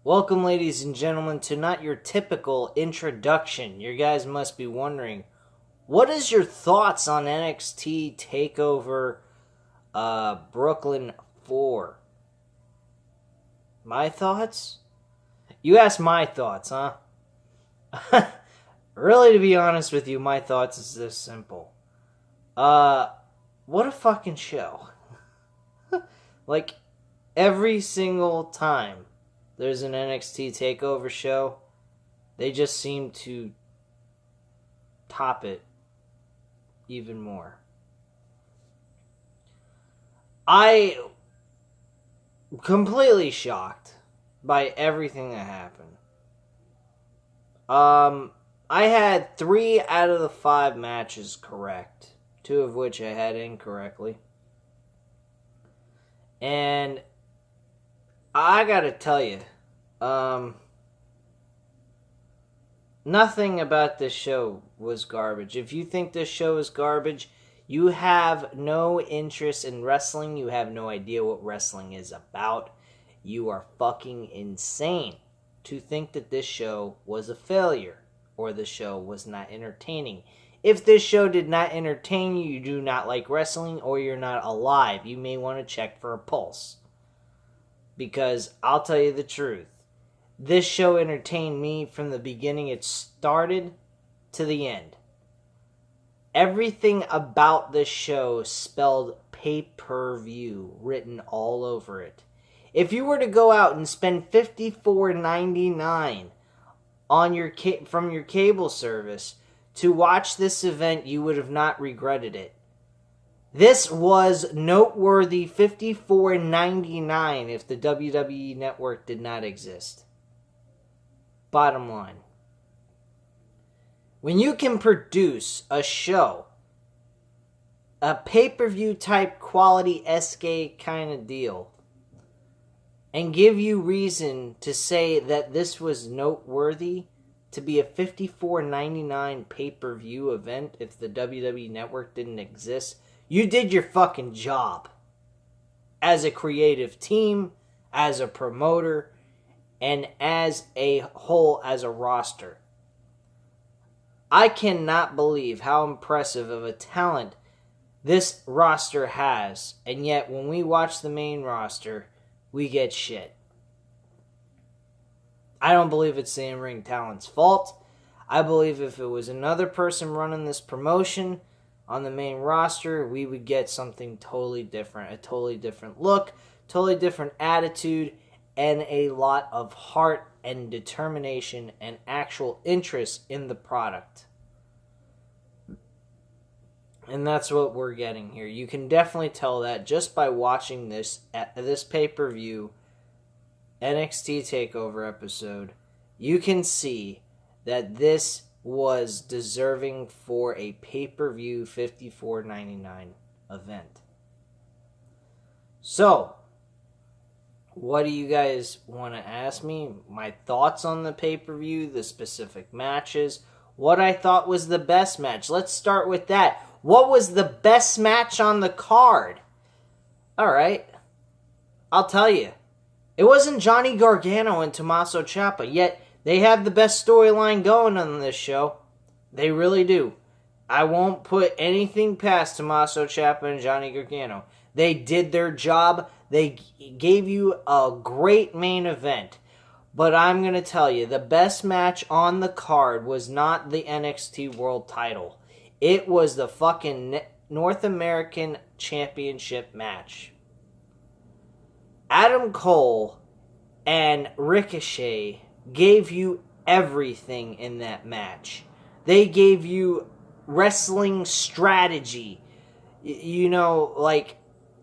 Welcome, ladies and gentlemen, to not your typical introduction. You guys must be wondering, what is your thoughts on NXT Takeover Brooklyn 4? My thoughts? You asked my thoughts, huh? Really, to be honest with you, my thoughts is this simple. What a fucking show. Like, every single time there's an NXT TakeOver show, they just seem to top it even more. I completely shocked by everything that happened. I had 3 out of the 5 matches correct, 2 of which I had incorrectly. And I gotta tell you, nothing about this show was garbage. If you think this show is garbage, you have no interest in wrestling. You have no idea what wrestling is about. You are fucking insane to think that this show was a failure or the show was not entertaining. If this show did not entertain you, you do not like wrestling, or you're not alive. You may want to check for a pulse. Because I'll tell you the truth. This show entertained me from the beginning it started to the end. Everything about this show spelled pay-per-view written all over it. If you were to go out and spend $54.99 on from your cable service to watch this event, you would have not regretted it. This was noteworthy $54.99 if the WWE Network did not exist. Bottom line. When you can produce a show, a pay-per-view type quality SK kind of deal, and give you reason to say that this was noteworthy to be a $54.99 pay-per-view event if the WWE Network didn't exist, you did your fucking job. As a creative team, as a promoter, and as a whole, as a roster. I cannot believe how impressive of a talent this roster has, and yet when we watch the main roster, we get shit. I don't believe it's the in-ring talent's fault. I believe if it was another person running this promotion on the main roster, we would get something totally different. A totally different look, totally different attitude, and a lot of heart and determination and actual interest in the product. And that's what we're getting here. You can definitely tell that just by watching this pay-per-view NXT TakeOver episode. You can see that this was deserving for a pay-per-view $54.99 event. So, what do you guys want to ask me? My thoughts on the pay-per-view, the specific matches, what I thought was the best match. Let's start with that. What was the best match on the card? Alright, I'll tell you. It wasn't Johnny Gargano and Tommaso Ciampa, yet they have the best storyline going on this show. They really do. I won't put anything past Tommaso Ciampa and Johnny Gargano. They did their job. They gave you a great main event. But I'm going to tell you, the best match on the card was not the NXT World title. It was the fucking North American Championship match. Adam Cole and Ricochet gave you everything in that match. They gave you wrestling strategy. You know, like,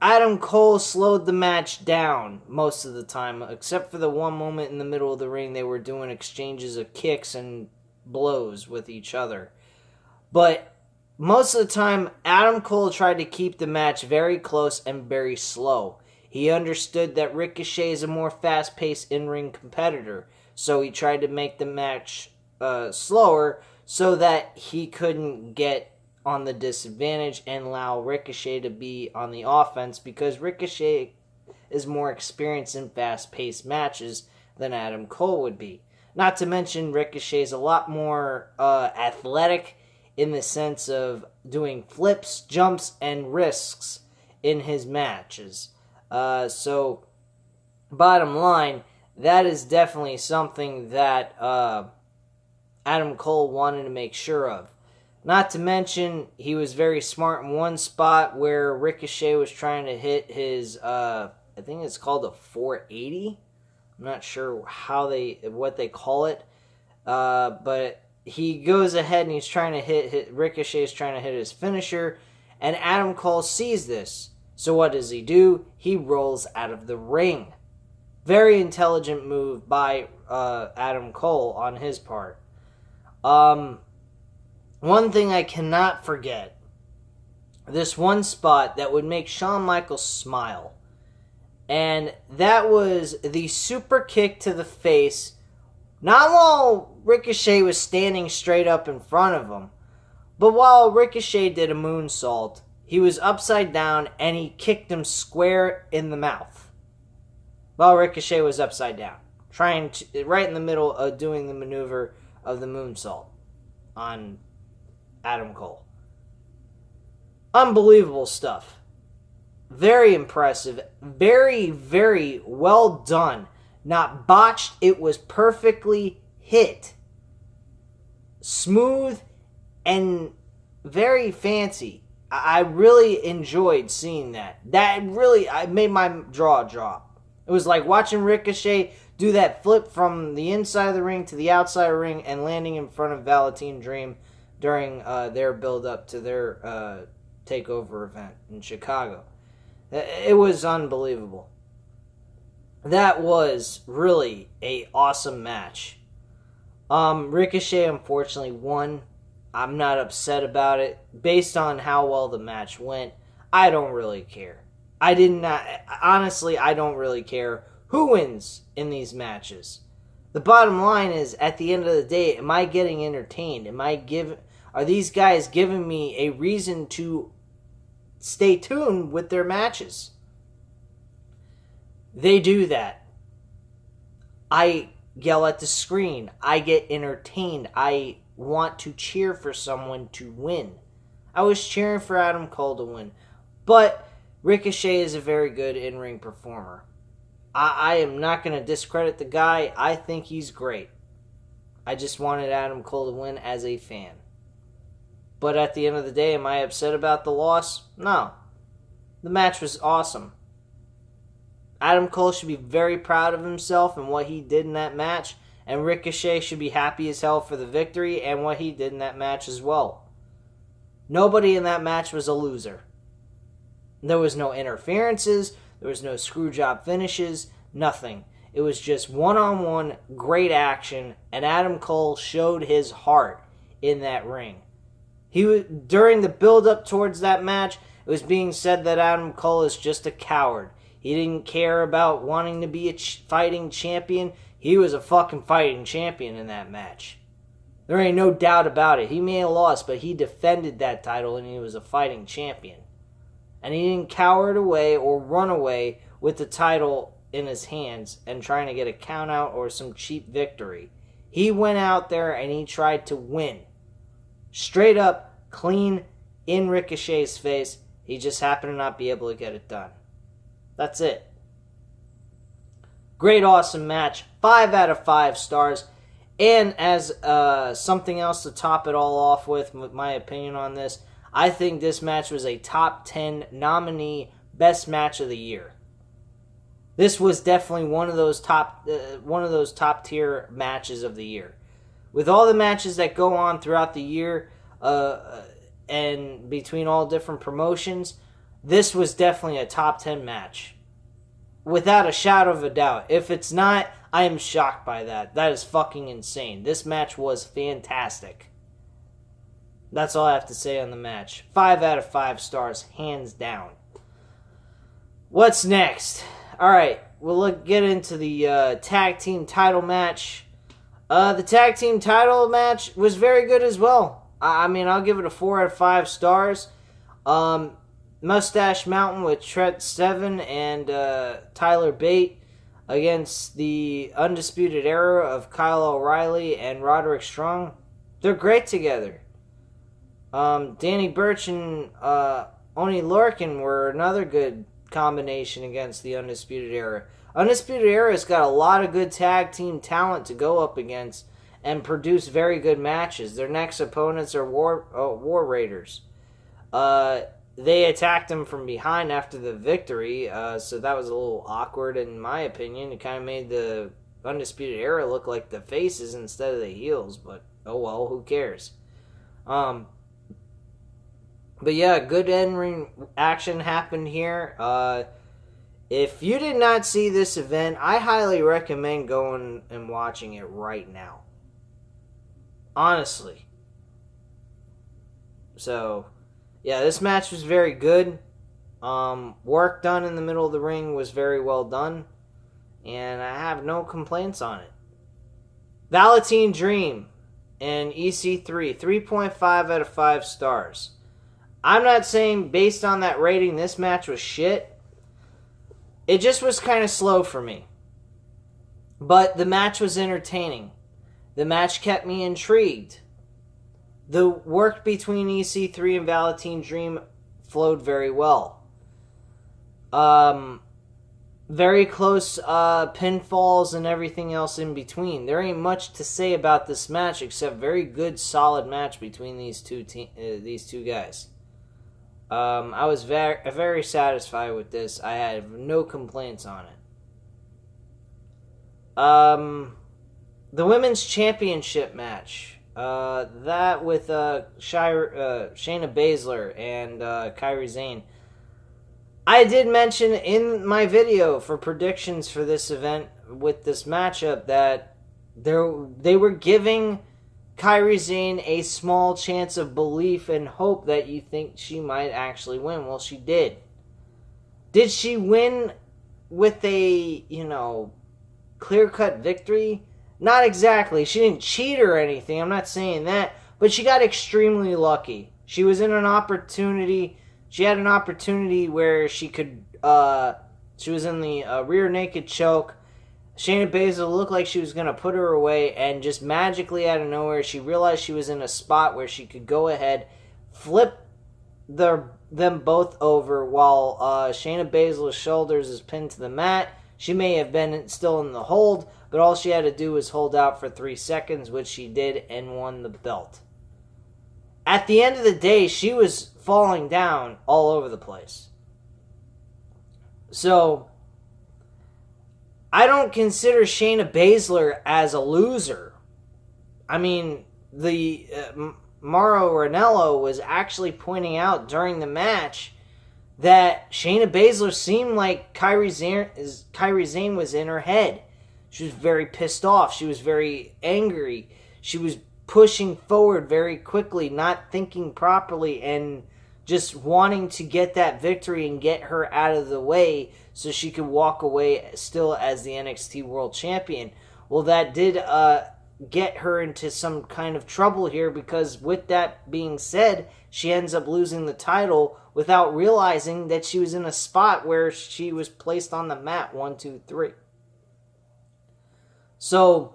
Adam Cole slowed the match down most of the time, except for the one moment in the middle of the ring they were doing exchanges of kicks and blows with each other. But most of the time, Adam Cole tried to keep the match very close and very slow. He understood that Ricochet is a more fast-paced in-ring competitor, so he tried to make the match slower so that he couldn't get on the disadvantage and allow Ricochet to be on the offense, because Ricochet is more experienced in fast-paced matches than Adam Cole would be. Not to mention Ricochet's a lot more athletic in the sense of doing flips, jumps, and risks in his matches. So, bottom line, that is definitely something that Adam Cole wanted to make sure of. Not to mention, he was very smart in one spot where Ricochet was trying to hit his, I think it's called a 480. I'm not sure what they call it, but he goes ahead and he's trying to hit Ricochet's trying to hit his finisher, and Adam Cole sees this. So what does he do? He rolls out of the ring. Very intelligent move by Adam Cole on his part. One thing I cannot forget, this one spot that would make Shawn Michaels smile, and that was the super kick to the face, not while Ricochet was standing straight up in front of him, but while Ricochet did a moonsault, he was upside down and he kicked him square in the mouth while Ricochet was upside down, right in the middle of doing the maneuver of the moonsault on Adam Cole. Unbelievable stuff. Very impressive. Very, very well done. Not botched. It was perfectly hit. Smooth and very fancy. I really enjoyed seeing that. I made my jaw drop. It was like watching Ricochet do that flip from the inside of the ring to the outside of the ring and landing in front of Velveteen Dream during their build-up to their Takeover event in Chicago. It was unbelievable. That was really an awesome match. Ricochet unfortunately won. I'm not upset about it. Based on how well the match went, I don't really care. Honestly, I don't really care who wins in these matches. The bottom line is, at the end of the day, am I getting entertained? Are these guys giving me a reason to stay tuned with their matches? They do that. I yell at the screen. I get entertained. I want to cheer for someone to win. I was cheering for Adam Cole to win. But Ricochet is a very good in-ring performer. I am not going to discredit the guy. I think he's great. I just wanted Adam Cole to win as a fan. But at the end of the day, am I upset about the loss? No. The match was awesome. Adam Cole should be very proud of himself and what he did in that match. And Ricochet should be happy as hell for the victory and what he did in that match as well. Nobody in that match was a loser. There was no interferences. There was no screwjob finishes. Nothing. It was just one-on-one great action. And Adam Cole showed his heart in that ring. During the build-up towards that match, it was being said that Adam Cole is just a coward. He didn't care about wanting to be a fighting champion. He was a fucking fighting champion in that match. There ain't no doubt about it. He may have lost, but he defended that title and he was a fighting champion. And he didn't cower it away or run away with the title in his hands and trying to get a count out or some cheap victory. He went out there and he tried to win. Straight up, clean, in Ricochet's face. He just happened to not be able to get it done. That's it. Great, awesome match. 5 out of 5 stars. And as something else to top it all off with my opinion on this, I think this match was a top 10 nominee best match of the year. This was definitely one of those top tier matches of the year. With all the matches that go on throughout the year and between all different promotions, this was definitely a top 10 match. Without a shadow of a doubt. If it's not, I am shocked by that. That is fucking insane. This match was fantastic. That's all I have to say on the match. 5 out of 5 stars, hands down. What's next? Alright, we'll get into the tag team title match. The tag team title match was very good as well. I mean, I'll give it a 4 out of 5 stars. Mustache Mountain with Trent Seven and Tyler Bate against the Undisputed Era of Kyle O'Reilly and Roderick Strong. They're great together. Danny Burch and Oni Lorcan were another good combination against the Undisputed Era. Undisputed Era's got a lot of good tag team talent to go up against and produce very good matches. Their next opponents are War Raiders. They attacked them from behind after the victory, so that was a little awkward in my opinion. It kind of made the Undisputed Era look like the faces instead of the heels, but oh well, who cares? But yeah, good in-ring action happened here. If you did not see this event, I highly recommend going and watching it right now. Honestly. So, yeah, this match was very good. Work done in the middle of the ring was very well done. And I have no complaints on it. Velveteen Dream and EC3, 3.5 out of 5 stars. I'm not saying based on that rating this match was shit. It just was kind of slow for me. But the match was entertaining. The match kept me intrigued. The work between EC3 and Velveteen Dream flowed very well. Very close pinfalls and everything else in between. There ain't much to say about this match except very good, solid match between these two guys. I was very satisfied with this. I had no complaints on it. The Women's Championship match. That with Shayna Baszler and Kairi Sane. I did mention in my video for predictions for this event with this matchup that they were giving Kairi Sane a small chance of belief and hope that you think she might actually win. Well, she did. Did she win with a, clear-cut victory? Not exactly. She didn't cheat or anything. I'm not saying that. But she got extremely lucky. She was in an opportunity. She had an opportunity where she could, she was in the rear naked choke. Shayna Baszler looked like she was going to put her away, and just magically out of nowhere, she realized she was in a spot where she could go ahead, flip them both over while Shayna Baszler's shoulders is pinned to the mat. She may have been still in the hold, but all she had to do was hold out for 3 seconds, which she did, and won the belt. At the end of the day, she was falling down all over the place. So I don't consider Shayna Baszler as a loser. I mean, the Mauro Ranallo was actually pointing out during the match that Shayna Baszler seemed like Kairi Sane was in her head. She was very pissed off. She was very angry. She was pushing forward very quickly, not thinking properly, and just wanting to get that victory and get her out of the way so she could walk away still as the NXT World Champion. Well, that did get her into some kind of trouble here, because with that being said, she ends up losing the title without realizing that she was in a spot where she was placed on the mat 1, 2, 3. So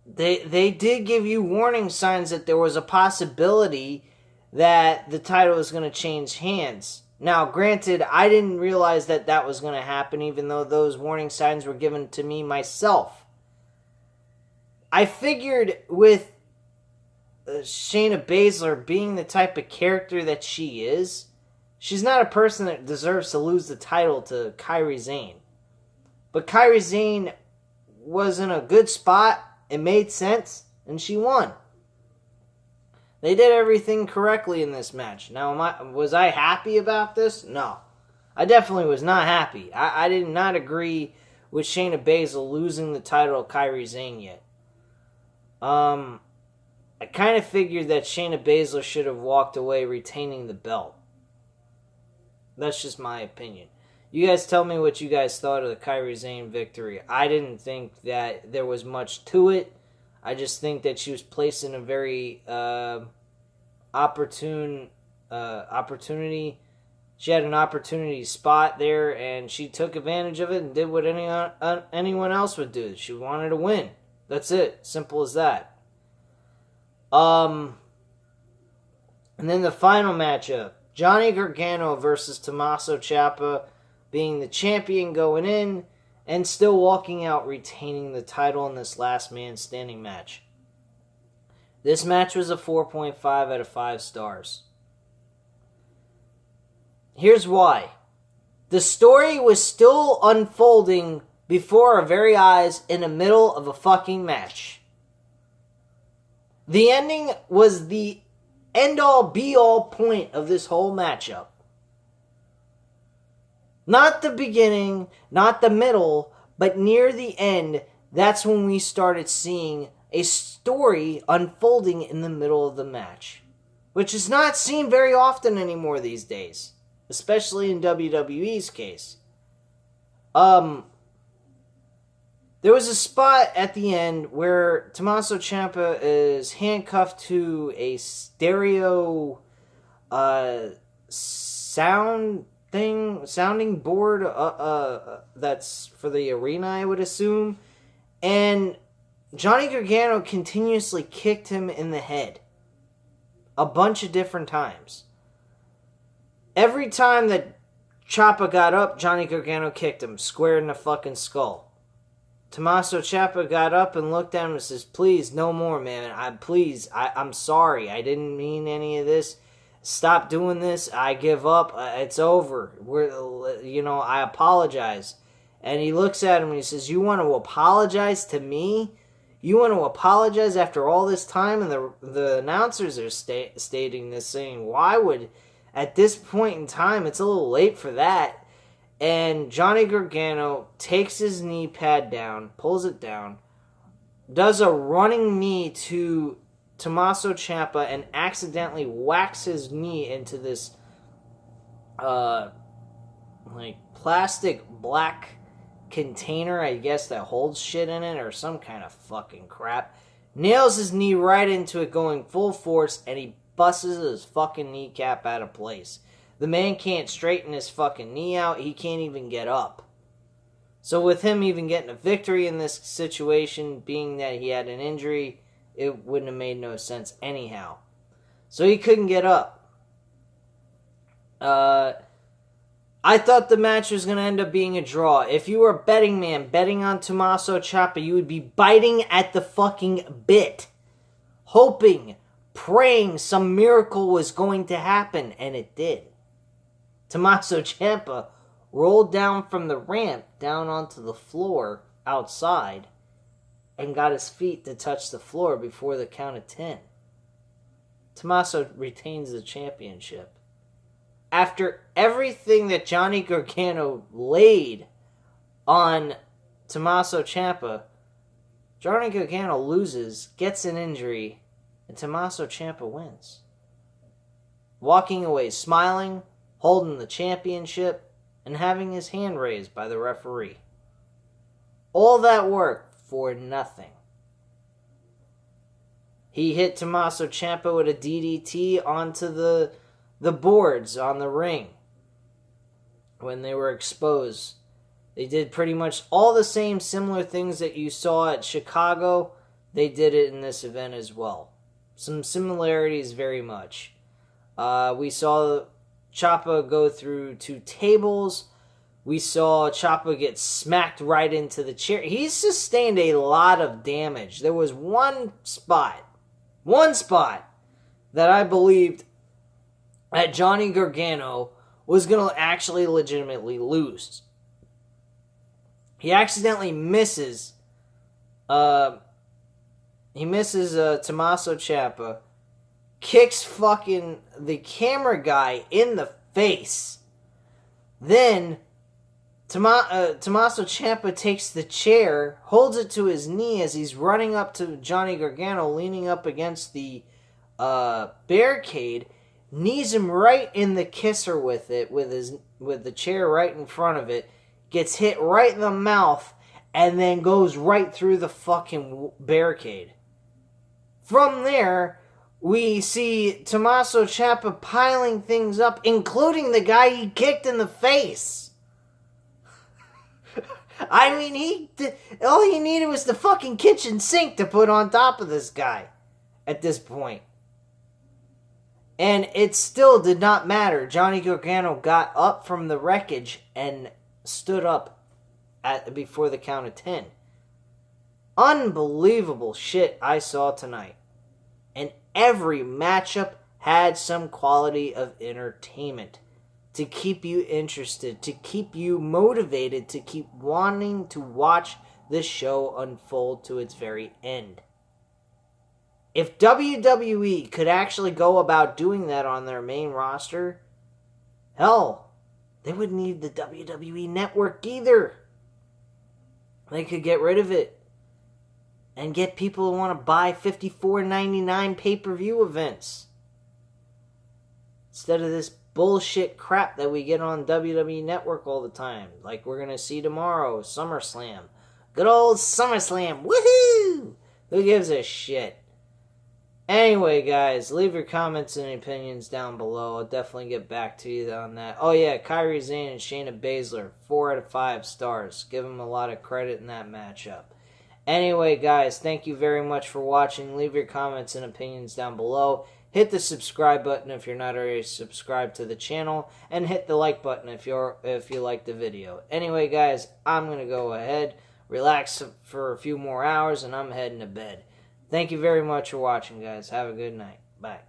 they did give you warning signs that there was a possibility that the title was going to change hands. Now, granted, I didn't realize that that was going to happen, even though those warning signs were given to me myself. I figured with Shayna Baszler being the type of character that she is, she's not a person that deserves to lose the title to Kairi Sane. But Kairi Sane was in a good spot, it made sense, and she won. They did everything correctly in this match. Now, was I happy about this? No. I definitely was not happy. I did not agree with Shayna Baszler losing the title to Kairi Sane yet. I kind of figured that Shayna Baszler should have walked away retaining the belt. That's just my opinion. You guys tell me what you guys thought of the Kairi Sane victory. I didn't think that there was much to it. I just think that she was placed in a very opportunity She had an opportunity spot there, and she took advantage of it and did what anyone else would do. She wanted to win. That's it. Simple as that. And then the final matchup. Johnny Gargano versus Tommaso Ciampa, being the champion going in and still walking out retaining the title in this last man standing match. This match was a 4.5 out of 5 stars. Here's why. The story was still unfolding before our very eyes in the middle of a fucking match. The ending was the end-all, be-all point of this whole matchup. Not the beginning, not the middle, but near the end, that's when we started seeing a story unfolding in the middle of the match. Which is not seen very often anymore these days. Especially in WWE's case. There was a spot at the end where Tommaso Ciampa is handcuffed to a stereo sounding board that's for the arena, I would assume. And Johnny Gargano continuously kicked him in the head a bunch of different times. Every time that Ciampa got up, Johnny Gargano kicked him square in the fucking skull. Tommaso Ciampa got up and looked at him and says, "Please, no more, man. I'm sorry. I didn't mean any of this. Stop doing this. I give up. It's over. I apologize." And he looks at him and he says, "You want to apologize to me? You want to apologize after all this time?" And the announcers are stating this, saying, "Why would... At this point in time, it's a little late for that." And Johnny Gargano takes his knee pad down, pulls it down, does a running knee to Tommaso Ciampa, and accidentally whacks his knee into this plastic black container, I guess, that holds shit in it, or some kind of fucking crap. Nails his knee right into it, going full force, and he busts his fucking kneecap out of place. The man can't straighten his fucking knee out. He can't even get up. So with him even getting a victory in this situation, being that he had an injury, it wouldn't have made no sense anyhow. So he couldn't get up. I thought the match was going to end up being a draw. If you were a betting man betting on Tommaso Ciampa, you would be biting at the fucking bit, hoping, praying some miracle was going to happen, and it did. Tommaso Ciampa rolled down from the ramp down onto the floor outside and got his feet to touch the floor before the count of 10. Tommaso retains the championship. After everything that Johnny Gargano laid on Tommaso Ciampa, Johnny Gargano loses, gets an injury, and Tommaso Ciampa wins. Walking away smiling, holding the championship, and having his hand raised by the referee. All that work for nothing. He hit Tommaso Ciampa with a DDT onto the boards on the ring when they were exposed. They did pretty much all the same similar things that you saw at Chicago. They did it in this event as well. Some similarities very much. We saw Ciampa go through 2 tables. We saw Ciampa get smacked right into the chair. He sustained a lot of damage. There was one spot that I believed that Johnny Gargano was going to actually legitimately lose. He accidentally misses Tommaso Ciampa, kicks fucking the camera guy in the face. Then Tommaso Ciampa takes the chair, holds it to his knee as he's running up to Johnny Gargano, leaning up against the barricade, knees him right in the kisser with it, with the chair right in front of it, gets hit right in the mouth, and then goes right through the fucking barricade. From there, We see Tommaso Ciampa piling things up, including the guy he kicked in the face. I mean, all he needed was the fucking kitchen sink to put on top of this guy at this point. And it still did not matter. Johnny Gargano got up from the wreckage and stood up before the count of 10. Unbelievable shit I saw tonight. And every matchup had some quality of entertainment to keep you interested, to keep you motivated, to keep wanting to watch this show unfold to its very end. If WWE could actually go about doing that on their main roster, hell, they wouldn't need the WWE Network either. They could get rid of it and get people who want to buy $54.99 pay-per-view events instead of this bullshit crap that we get on WWE Network all the time, like we're going to see tomorrow, SummerSlam. Good old SummerSlam. Woohoo! Who gives a shit? Anyway, guys, leave your comments and opinions down below. I'll definitely get back to you on that. Oh, yeah, Kairi Sane and Shayna Baszler, 4 out of 5 stars. Give them a lot of credit in that matchup. Anyway, guys, thank you very much for watching. Leave your comments and opinions down below. Hit the subscribe button if you're not already subscribed to the channel, and hit the like button if you like the video. Anyway, guys, I'm going to go ahead, relax for a few more hours, and I'm heading to bed. Thank you very much for watching, guys. Have a good night. Bye.